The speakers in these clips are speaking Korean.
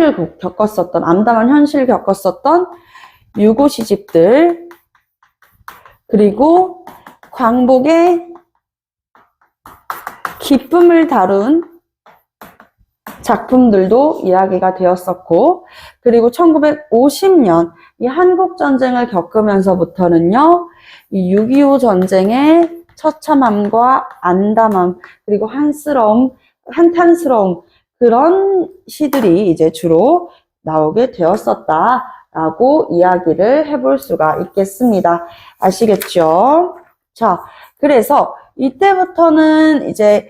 현실을 겪었었던, 암담한 현실을 겪었었던 유고 시집들, 그리고 광복의 기쁨을 다룬 작품들도 이야기가 되었었고, 그리고 1950년 이 한국전쟁을 겪으면서부터는요, 이 6.25 전쟁의 처참함과 안담함, 그리고 한탄스러움, 그런 시들이 이제 주로 나오게 되었었다라고 이야기를 해볼 수가 있겠습니다. 아시겠죠? 자, 그래서 이때부터는 이제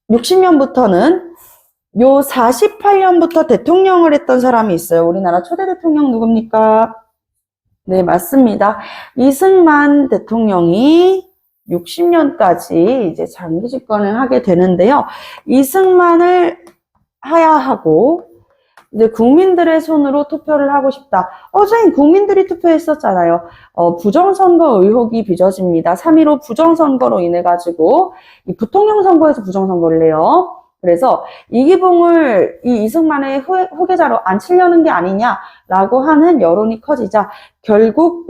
60년부터는 요 48년부터 대통령을 했던 사람이 있어요. 우리나라 초대 대통령 누굽니까? 네, 맞습니다. 이승만 대통령이 60년까지 이제 장기 집권을 하게 되는데요. 이승만을 해야 하고, 이제 국민들의 손으로 투표를 하고 싶다. 선생님, 국민들이 투표했었잖아요. 부정선거 의혹이 빚어집니다. 3.15 부정선거로 인해가지고, 이 부통령 선거에서 부정선거를 해요. 그래서 이기붕을 이 이승만의 후계자로 앉히려는 게 아니냐라고 하는 여론이 커지자, 결국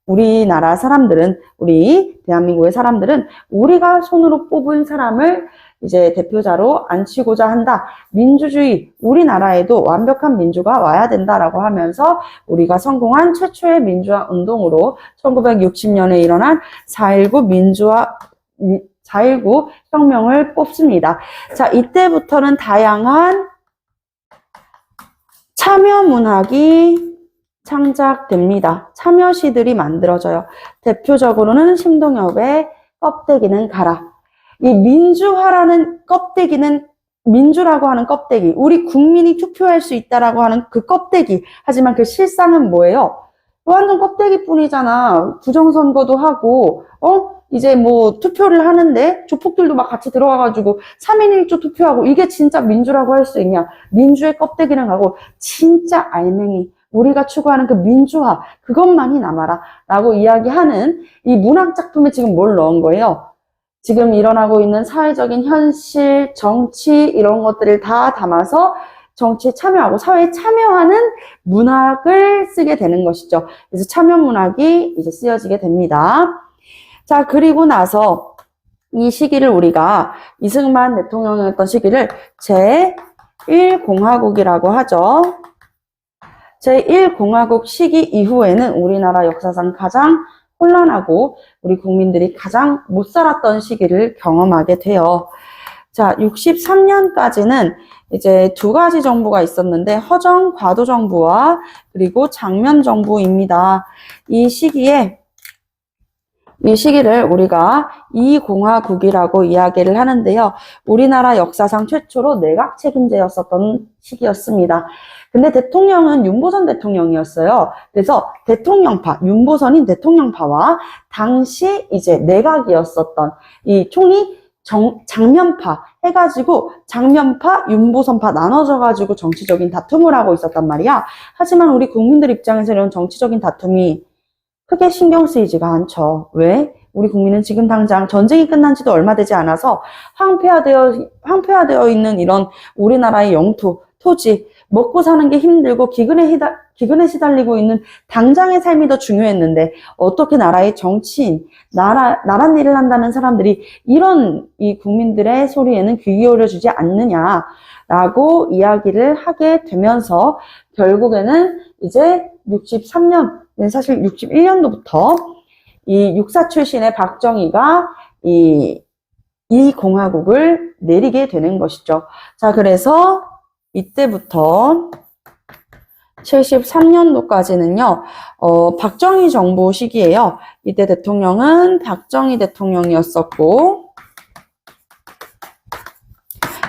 우리나라 사람들은, 우리 대한민국의 사람들은 우리가 손으로 뽑은 사람을 이제 대표자로 앉히고자 한다. 민주주의, 우리나라에도 완벽한 민주가 와야 된다라고 하면서 우리가 성공한 최초의 민주화 운동으로 1960년에 일어난 4.19 혁명을 뽑습니다. 자, 이때부터는 다양한 참여 문학이 창작됩니다. 참여시들이 만들어져요. 대표적으로는 심동엽의 껍데기는 가라. 이 민주화라는 껍데기는, 민주라고 하는 껍데기, 우리 국민이 투표할 수 있다라고 하는 그 껍데기. 하지만 그 실상은 뭐예요? 완전 껍데기뿐이잖아. 부정선거도 하고, 이제 뭐 투표를 하는데 조폭들도 막 같이 들어와가지고 3인 1조 투표하고, 이게 진짜 민주라고 할 수 있냐? 민주의 껍데기는 가고 진짜 알맹이, 우리가 추구하는 그 민주화, 그것만이 남아라 라고 이야기하는 이 문학작품에 지금 뭘 넣은 거예요? 지금 일어나고 있는 사회적인 현실, 정치, 이런 것들을 다 담아서 정치에 참여하고 사회에 참여하는 문학을 쓰게 되는 것이죠. 그래서 참여 문학이 이제 쓰여지게 됩니다. 자, 그리고 나서 이 시기를 우리가, 이승만 대통령이었던 시기를 제1공화국이라고 하죠. 제1공화국 시기 이후에는 우리나라 역사상 가장 혼란하고 우리 국민들이 가장 못 살았던 시기를 경험하게 돼요. 자, 63년까지는 이제 두 가지 정부가 있었는데, 허정 과도 정부와 그리고 장면 정부입니다. 이 시기를 우리가 이공화국이라고 이야기를 하는데요. 우리나라 역사상 최초로 내각 책임제였었던 시기였습니다. 근데 대통령은 윤보선 대통령이었어요. 그래서 대통령파, 윤보선인 대통령파와 당시 이제 내각이었었던 이 총리 장면파 해가지고 장면파, 윤보선파 나눠져가지고 정치적인 다툼을 하고 있었단 말이야. 하지만 우리 국민들 입장에서 이런 정치적인 다툼이 크게 신경 쓰이지가 않죠. 왜? 우리 국민은 지금 당장 전쟁이 끝난 지도 얼마 되지 않아서 황폐화되어 있는 이런 우리나라의 영토, 토지, 먹고 사는 게 힘들고 기근에 시달리고 있는 당장의 삶이 더 중요했는데, 어떻게 나라의 정치인, 나란 일을 한다는 사람들이 이런 이 국민들의 소리에는 귀 기울여주지 않느냐라고 이야기를 하게 되면서, 결국에는 이제 63년, 사실 61년도부터 이 육사 출신의 박정희가 이 공화국을 내리게 되는 것이죠. 자, 그래서 이때부터 73년도까지는요, 박정희 정부 시기예요. 이때 대통령은 박정희 대통령이었었고,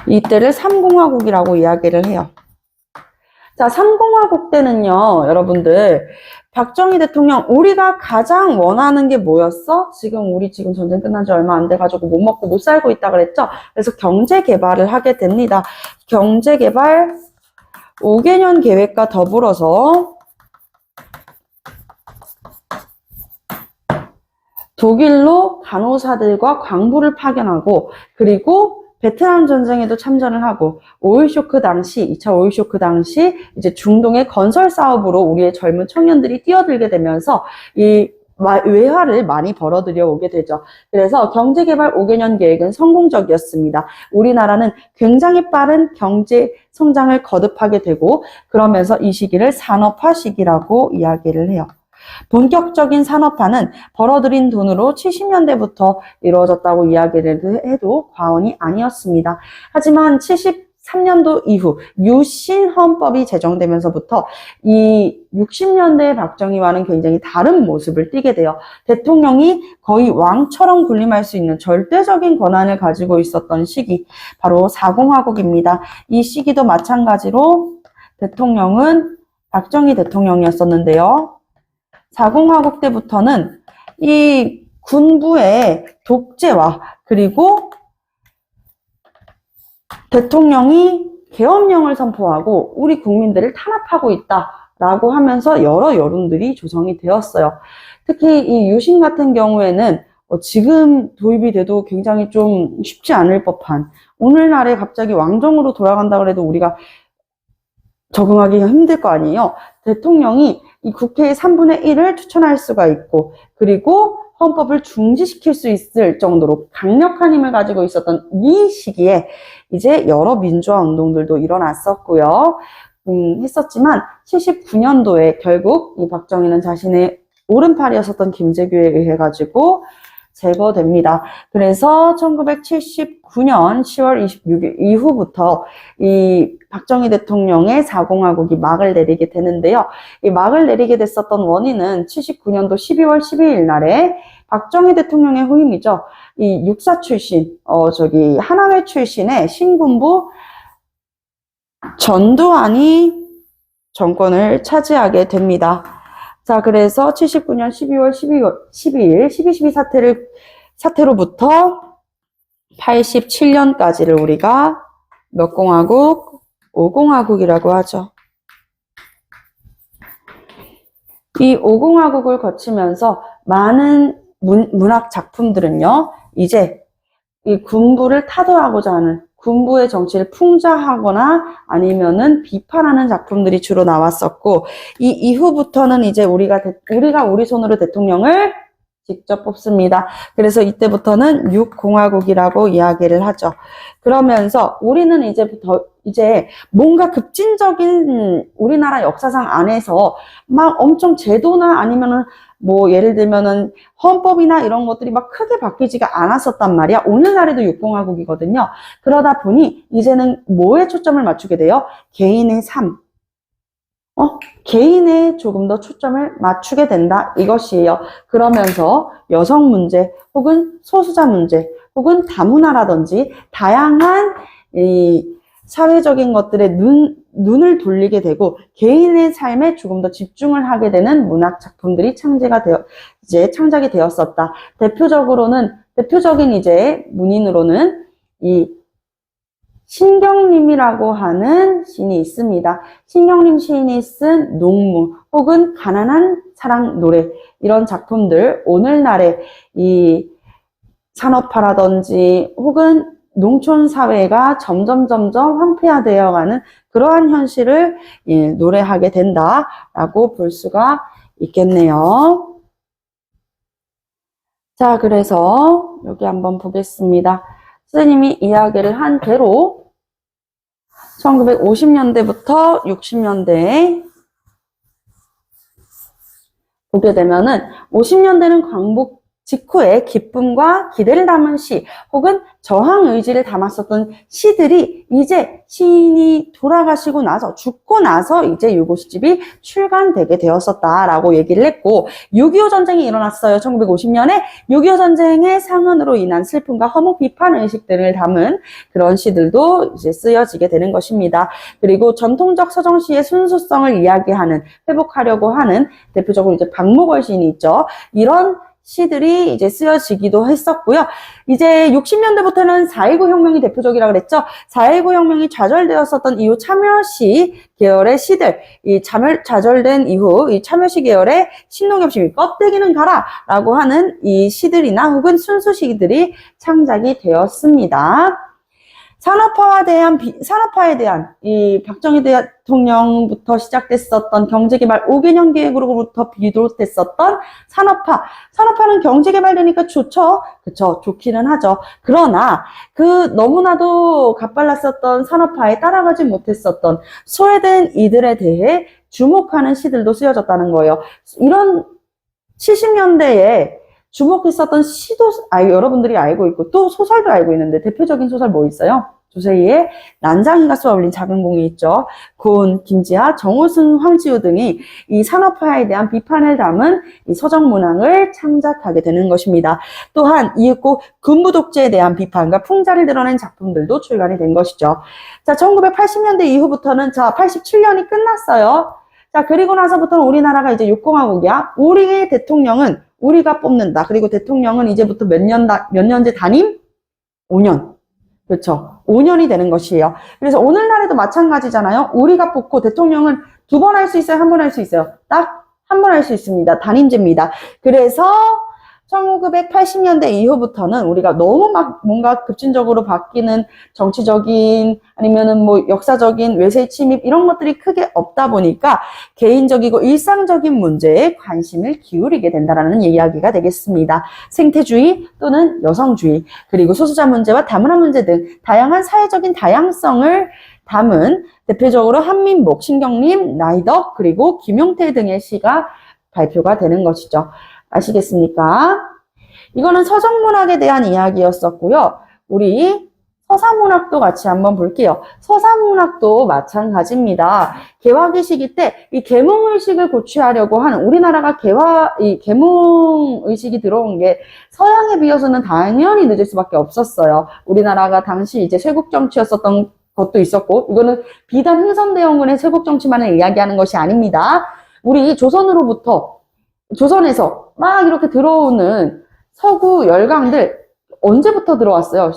이때를 3공화국이라고 이야기를 해요. 자, 3공화국 때는요, 여러분들, 박정희 대통령, 우리가 가장 원하는 게 뭐였어? 우리 지금 전쟁 끝난 지 얼마 안 돼가지고 못 먹고 못 살고 있다 그랬죠? 그래서 경제 개발을 하게 됩니다. 경제 개발 5개년 계획과 더불어서 독일로 간호사들과 광부를 파견하고, 그리고 베트남 전쟁에도 참전을 하고, 오일 쇼크 당시, 2차 오일 쇼크 당시 이제 중동의 건설 사업으로 우리의 젊은 청년들이 뛰어들게 되면서 이 외화를 많이 벌어들여 오게 되죠. 그래서 경제개발 5개년 계획은 성공적이었습니다. 우리나라는 굉장히 빠른 경제 성장을 거듭하게 되고, 그러면서 이 시기를 산업화 시기라고 이야기를 해요. 본격적인 산업화는 벌어들인 돈으로 70년대부터 이루어졌다고 이야기를 해도 과언이 아니었습니다. 하지만 73년도 이후 유신 헌법이 제정되면서부터 이 60년대 박정희와는 굉장히 다른 모습을 띠게 돼요. 대통령이 거의 왕처럼 군림할 수 있는 절대적인 권한을 가지고 있었던 시기, 바로 4공화국입니다. 이 시기도 마찬가지로 대통령은 박정희 대통령이었었는데요. 4공화국 때부터는 이 군부의 독재와, 그리고 대통령이 계엄령을 선포하고 우리 국민들을 탄압하고 있다라고 하면서 여러 여론들이 조성이 되었어요. 특히 이 유신 같은 경우에는 지금 도입이 돼도 굉장히 좀 쉽지 않을 법한, 오늘날에 갑자기 왕정으로 돌아간다 그래도 우리가 적응하기가 힘들 거 아니에요. 대통령이 이 국회의 3분의 1을 추천할 수가 있고, 그리고 헌법을 중지시킬 수 있을 정도로 강력한 힘을 가지고 있었던 이 시기에 이제 여러 민주화 운동들도 일어났었고요. 했었지만 79년도에 결국 이 박정희는 자신의 오른팔이었었던 김재규에 의해 가지고 제거됩니다. 그래서 1979년 10월 26일 이후부터 이 박정희 대통령의 4공화국이 막을 내리게 되는데요. 이 막을 내리게 됐었던 원인은 79년도 12월 12일 날에 박정희 대통령의 후임이죠. 이 육사 출신, 하나회 출신의 신군부 전두환이 정권을 차지하게 됩니다. 자, 그래서 79년 12월 12일 12.12 사태로부터 87년까지를 우리가 몇 공화국? 5공화국이라고 하죠. 이 5공화국을 거치면서 많은 문학 작품들은요, 이제 이 군부를 타도하고자 하는, 군부의 정치를 풍자하거나 아니면은 비판하는 작품들이 주로 나왔었고, 이 이후부터는 이제 우리가 우리 손으로 대통령을 직접 뽑습니다. 그래서 이때부터는 6공화국이라고 이야기를 하죠. 그러면서 우리는 이제 뭔가 급진적인 우리나라 역사상 안에서 막 엄청 제도나 아니면은 뭐 예를 들면은 헌법이나 이런 것들이 막 크게 바뀌지가 않았었단 말이야. 오늘날에도 6공화국이거든요. 그러다 보니 이제는 뭐에 초점을 맞추게 돼요? 개인의 삶. 개인에 조금 더 초점을 맞추게 된다, 이것이에요. 그러면서 여성 문제, 혹은 소수자 문제, 혹은 다문화라든지 다양한 이 사회적인 것들에 눈을 돌리게 되고 개인의 삶에 조금 더 집중을 하게 되는 문학 작품들이 창작이 되었었다. 대표적인 이제 문인으로는 이 신경림이라고 하는 시인이 있습니다. 신경림 시인이 쓴 농무 혹은 가난한 사랑 노래, 이런 작품들, 오늘날의 이 산업화라든지 혹은 농촌 사회가 점점 황폐화되어가는 그러한 현실을 노래하게 된다라고 볼 수가 있겠네요. 자, 그래서 여기 한번 보겠습니다. 선생님이 이야기를 한 대로 1950년대부터 60년대에 보게 되면은 50년대는 광복 직후에 기쁨과 기대를 담은 시 혹은 저항 의지를 담았었던 시들이 이제 시인이 돌아가시고 나서, 죽고 나서 이제 요거 시집이 출간되게 되었었다라고 얘기를 했고, 6.25 전쟁이 일어났어요. 1950년에 6.25 전쟁의 상흔으로 인한 슬픔과 허무 비판 의식 등을 담은 그런 시들도 이제 쓰여지게 되는 것입니다. 그리고 전통적 서정시의 순수성을 이야기하는, 회복하려고 하는, 대표적으로 이제 박목월 시인이 있죠. 이런 시들이 이제 쓰여지기도 했었고요. 이제 60년대부터는 4.19 혁명이 대표적이라고 그랬죠. 4.19 혁명이 좌절되었었던 이후 참여시 계열의 시들, 좌절된 이후 이 참여시 계열의 신농엽시, 껍데기는 가라 라고 하는 이 시들이나 혹은 순수 시들이 창작이 되었습니다. 산업화에 대한 이 박정희 대통령부터 시작됐었던 경제개발 5개년 계획으로부터 비롯됐었던 산업화는 경제개발되니까 좋죠. 그쵸, 좋기는 하죠. 그러나 그 너무나도 가빨랐었던 산업화에 따라가지 못했었던 소외된 이들에 대해 주목하는 시들도 쓰여졌다는 거예요. 이런 70년대에 주목했었던 시도, 여러분들이 알고 있고, 또 소설도 알고 있는데, 대표적인 소설 뭐 있어요? 조세희의 난장이가 쏘아올린 작은 공이 있죠. 고은, 김지아, 정우승, 황지우 등이 이 산업화에 대한 비판을 담은 이 서정문학을 창작하게 되는 것입니다. 또한 이윽고 군부독재에 대한 비판과 풍자를 드러낸 작품들도 출간이 된 것이죠. 자, 1980년대 이후부터는, 87년이 끝났어요. 자, 그리고 나서부터는 우리나라가 이제 육공화국이야. 우리의 대통령은 우리가 뽑는다. 그리고 대통령은 이제부터 몇 년제 단임? 5년. 그렇죠. 5년이 되는 것이에요. 그래서 오늘날에도 마찬가지잖아요. 우리가 뽑고 대통령은 2번 할 수 있어요? 1번 할 수 있어요? 딱 1번 할 수 있습니다. 단임제입니다. 그래서 1980년대 이후부터는 우리가 너무 막 뭔가 급진적으로 바뀌는 정치적인 아니면은 뭐 역사적인 외세 침입 이런 것들이 크게 없다 보니까 개인적이고 일상적인 문제에 관심을 기울이게 된다라는 이야기가 되겠습니다. 생태주의 또는 여성주의 그리고 소수자 문제와 다문화 문제 등 다양한 사회적인 다양성을 담은 대표적으로 한민복, 신경림, 나이덕 그리고 김용태 등의 시가 발표가 되는 것이죠. 아시겠습니까? 이거는 서정문학에 대한 이야기였었고요. 우리 서사문학도 같이 한번 볼게요. 서사문학도 마찬가지입니다. 개화기 시기 때 이 계몽의식을 고취하려고 하는 우리나라가 이 계몽의식이 들어온 게 서양에 비해서는 당연히 늦을 수밖에 없었어요. 우리나라가 당시 이제 쇄국 정치였었던 것도 있었고 이거는 비단 흥선대원군의 쇄국 정치만을 이야기하는 것이 아닙니다. 우리 조선에서 막 이렇게 들어오는 서구 열강들 언제부터 들어왔어요?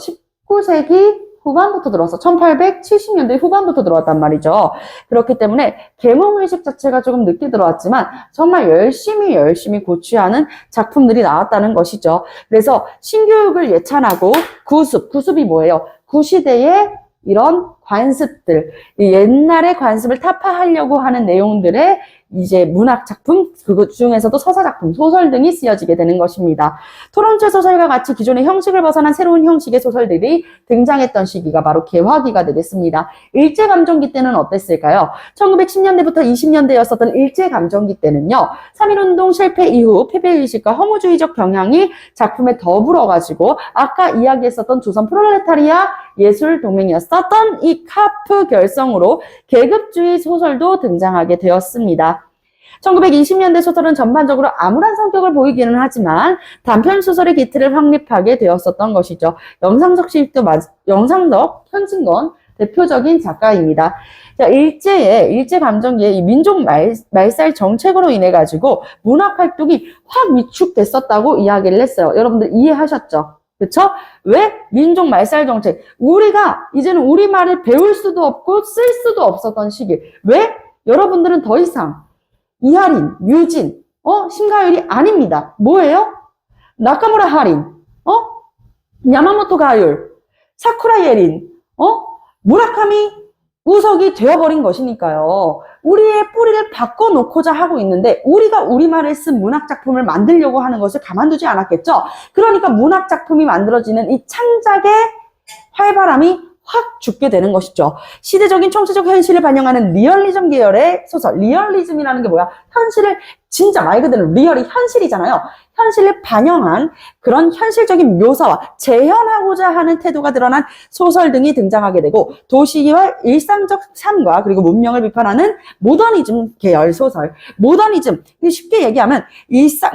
19세기 후반부터 들어왔어. 1870년대 후반부터 들어왔단 말이죠. 그렇기 때문에 계몽의식 자체가 조금 늦게 들어왔지만 정말 열심히 고취하는 작품들이 나왔다는 것이죠. 그래서 신교육을 예찬하고 구습이 뭐예요? 구시대의 이런 관습들, 옛날의 관습을 타파하려고 하는 내용들의 이제 문학 작품, 그 중에서도 서사 작품, 소설 등이 쓰여지게 되는 것입니다. 토론체 소설과 같이 기존의 형식을 벗어난 새로운 형식의 소설들이 등장했던 시기가 바로 개화기가 되겠습니다. 일제감정기 때는 어땠을까요? 1910년대부터 20년대였었던 일제감정기 때는요, 3.1운동 실패 이후 패배의식과 허무주의적 경향이 작품에 더불어가지고 아까 이야기했었던 조선 프롤레타리아 예술동맹이었었던 이 카프 결성으로 계급주의 소설도 등장하게 되었습니다. 1920년대 소설은 전반적으로 암울한 성격을 보이기는 하지만 단편 소설의 기틀을 확립하게 되었었던 것이죠. 영상석 현진건 대표적인 작가입니다. 자, 일제감정기에 이 민족 말살 정책으로 인해 가지고 문학 활동이 확 위축됐었다고 이야기를 했어요. 여러분들 이해하셨죠? 그쵸? 왜? 민족 말살 정책. 우리가 이제는 우리말을 배울 수도 없고 쓸 수도 없었던 시기. 왜? 여러분들은 더 이상 이하린, 유진, 심가율이 아닙니다. 뭐예요? 나카무라 하린, 야마모토 가율, 사쿠라 예린, 무라카미 우석이 되어버린 것이니까요. 우리의 뿌리를 바꿔놓고자 하고 있는데 우리가 우리말을 쓴 문학작품을 만들려고 하는 것을 가만두지 않았겠죠. 그러니까 문학작품이 만들어지는 이 창작의 활발함이 확 죽게 되는 것이죠. 시대적인 총체적 현실을 반영하는 리얼리즘 계열의 소설. 리얼리즘이라는 게 뭐야? 현실을 진짜 말 그대로 리얼이 현실이잖아요. 현실을 반영한 그런 현실적인 묘사와 재현하고자 하는 태도가 드러난 소설 등이 등장하게 되고 도시와 일상적 삶과 그리고 문명을 비판하는 모더니즘 계열 소설. 모더니즘, 쉽게 얘기하면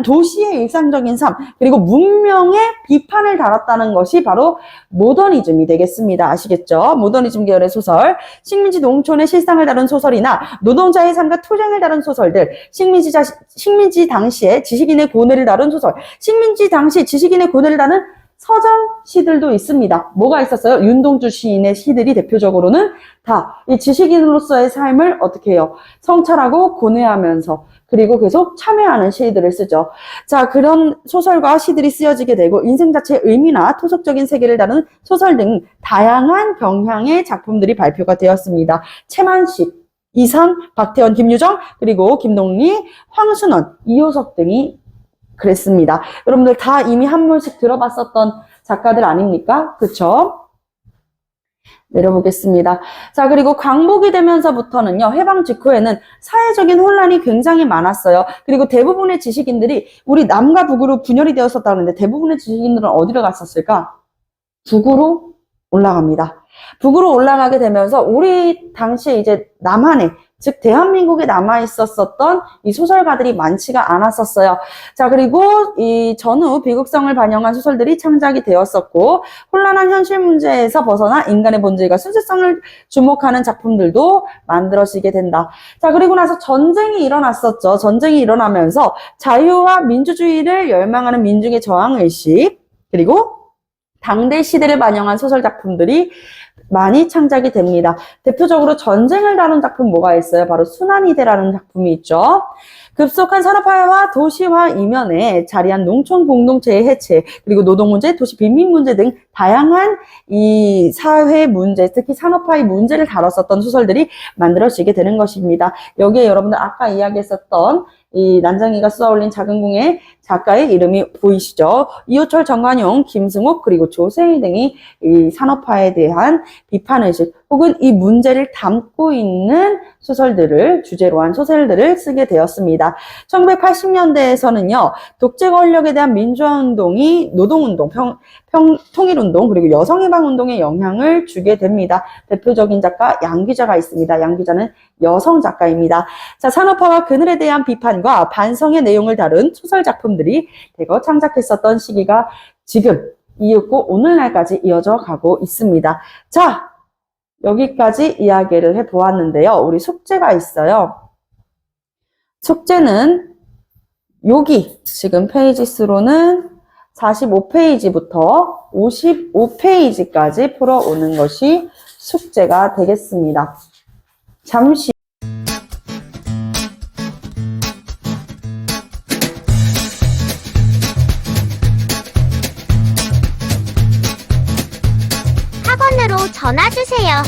도시의 일상적인 삶 그리고 문명의 비판을 다뤘다는 것이 바로 모더니즘이 되겠습니다. 아시겠죠? 모더니즘 계열의 소설. 식민지 농촌의 실상을 다룬 소설이나 노동자의 삶과 투쟁을 다룬 소설들. 식민지 당시의 지식인의 고뇌를 다룬 소설, 식민지 당시 지식인의 고뇌를 다룬 서정 시들도 있습니다. 뭐가 있었어요? 윤동주 시인의 시들이 대표적으로는 다 이 지식인으로서의 삶을 어떻게 해요? 성찰하고 고뇌하면서 그리고 계속 참여하는 시들을 쓰죠. 자, 그런 소설과 시들이 쓰여지게 되고 인생 자체의 의미나 토속적인 세계를 다루는 소설 등 다양한 경향의 작품들이 발표가 되었습니다. 채만식, 이상, 박태원, 김유정, 그리고 김동리, 황순원, 이효석 등이 그랬습니다. 여러분들 다 이미 한 번씩 들어봤었던 작가들 아닙니까? 그쵸? 내려보겠습니다. 자, 그리고 광복이 되면서부터는요, 해방 직후에는 사회적인 혼란이 굉장히 많았어요. 그리고 대부분의 지식인들이 우리 남과 북으로 분열이 되었었다는데 대부분의 지식인들은 어디로 갔었을까? 북으로 올라갑니다. 북으로 올라가게 되면서 우리 당시에 이제 남한에 즉 대한민국에 남아 있었던 이 소설가들이 많지가 않았었어요. 자, 그리고 이 전후 비극성을 반영한 소설들이 창작이 되었었고 혼란한 현실 문제에서 벗어나 인간의 본질과 순수성을 주목하는 작품들도 만들어지게 된다. 자, 그리고 나서 전쟁이 일어났었죠. 전쟁이 일어나면서 자유와 민주주의를 열망하는 민중의 저항의식 그리고 당대 시대를 반영한 소설 작품들이 많이 창작이 됩니다. 대표적으로 전쟁을 다룬 작품 뭐가 있어요? 바로 순환이대라는 작품이 있죠. 급속한 산업화와 도시화 이면에 자리한 농촌 공동체의 해체, 그리고 노동문제, 도시 빈민 문제 등 다양한 이 사회 문제, 특히 산업화의 문제를 다뤘었던 소설들이 만들어지게 되는 것입니다. 여기에 여러분들 아까 이야기했었던 이 난장이가 쏘아올린 작은 궁의 작가의 이름이 보이시죠? 이호철, 정관용, 김승옥, 그리고 조세희 등이 이 산업화에 대한 비판의식 혹은 이 문제를 담고 있는 소설들을 주제로 한 소설들을 쓰게 되었습니다. 1980년대에서는요, 독재 권력에 대한 민주화운동이 노동운동, 통일운동, 그리고 여성해방운동에 영향을 주게 됩니다. 대표적인 작가 양귀자가 있습니다. 양귀자는 여성 작가입니다. 자, 산업화와 그늘에 대한 비판과 반성의 내용을 다룬 소설 작품들이 대거 창작했었던 시기가 지금 이윽고 오늘날까지 이어져 가고 있습니다. 자, 여기까지 이야기를 해보았는데요. 우리 숙제가 있어요. 숙제는 여기 지금 페이지 수로는 45페이지부터 55페이지까지 풀어오는 것이 숙제가 되겠습니다. 잠시 학원으로 전화 주세요.